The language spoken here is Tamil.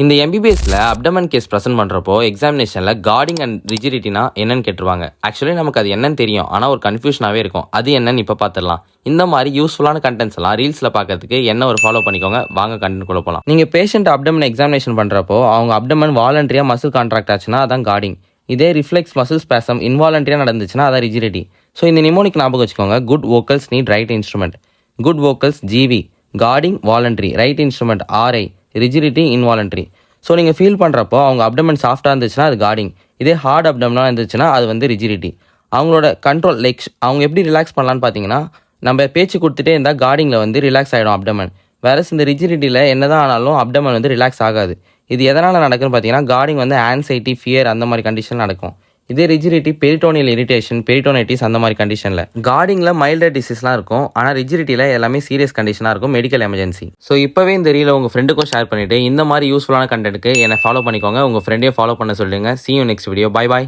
இந்த எம்பிபிஎஸ்ல அப்டமன் கேஸ் ப்ரெசென்ட் பண்ணுறப்போ எக்ஸாமினேஷனில் கார்டிங் அண்ட் ரிஜிடிட்டினா என்னன்னு கேட்டுருவாங்க. ஆக்சுவலி நமக்கு அது என்னன்னு தெரியும், ஆனால் ஒரு கன்ஃபியூஷனாகவே இருக்கும். அது என்னன்னு இப்போ பார்த்துடலாம். இந்த மாதிரி யூஸ்ஃபுல்லான கண்டென்ட்ஸ் எல்லாம் ரீல்ஸில் பார்க்கறதுக்கு என்ன ஒரு ஃபாலோ பண்ணிக்கோங்க. வாங்க கண்டென்ட் குள்ள போகலாம். நீங்கள் பேஷண்ட் அப்டமன் எக்ஸாமினேஷன் பண்ணுறப்போ அவங்க அப்டமன் வாலண்டரியாக மசில் கான்ட்ராக்ட் ஆச்சுன்னா அதான் கார்டிங். இதே ரிஃப்ளெக்ஸ் மசில் ஸ்பேசம் இன்வாலண்டரியாக நடந்துச்சுன்னா அதான் ரிஜிடிட்டி. ஸோ இந்த நிமோனிக் ஞாபகம் வச்சுக்கோங்க. Good vocals need right instrument. Good vocals GV, guarding voluntary, right instrument RI, rigidity involuntary. So நீங்கள் ஃபீல் பண்ணுறப்போ அவங்க அப்டமன் சாஃப்டாக இருந்துச்சுன்னா அது கார்டிங். இதே ஹார்ட் அப்டமனாக இருந்துச்சுன்னா அது வந்து ரிஜிடிட்டி. அவங்களோட கண்ட்ரோல் லைக் அவங்க எப்படி ரிலாக்ஸ் பண்ணலான்னு பார்த்தீங்கன்னா, நம்ம பேச்சு கொடுத்துட்டே இருந்தால் கார்டிங்கில் வந்து ரிலாக்ஸ் ஆகிடும் அப்டமன். வேறஸ் இந்த ரிஜிடிட்டியில் என்ன தான் ஆனாலும் அப்டமன் வந்து ரிலாக்ஸ் ஆகாது. இது எதனால் நடக்குன்னு பார்த்தீங்கன்னா, கார்டிங் வந்து ஆன்சைட்டி, ஃபியர் அந்த மாதிரி கண்டிஷன் நடக்கும். இதே ரிஜிடிட்டி பெரிட்டோனியல் இரிட்டேஷன், பெரிட்டோனைட்டிஸ் அந்த மாதிரி கண்டிஷனில். கார்டிங்கில் மைல்டர் டிசீஸ்லாம் இருக்கும், ஆனால் ரிஜிடிட்டியில் எல்லாமே சீரியஸ் கண்டிஷனாக இருக்கும், மெடிக்கல் எமர்ஜென்சி. ஸோ இப்போவே இந்த ரீலை உங்கள் ஃப்ரெண்டுக்கும் ஷேர் பண்ணிவிட்டு இந்த மாதிரி யூஸ்ஃபுல்லான கண்டென்ட்டுக்கு என்னை ஃபாலோ பண்ணிக்கோங்க. உங்கள் ஃப்ரெண்டையும் ஃபாலோ பண்ண சொல்லுங்கள். See you next video. Bye bye.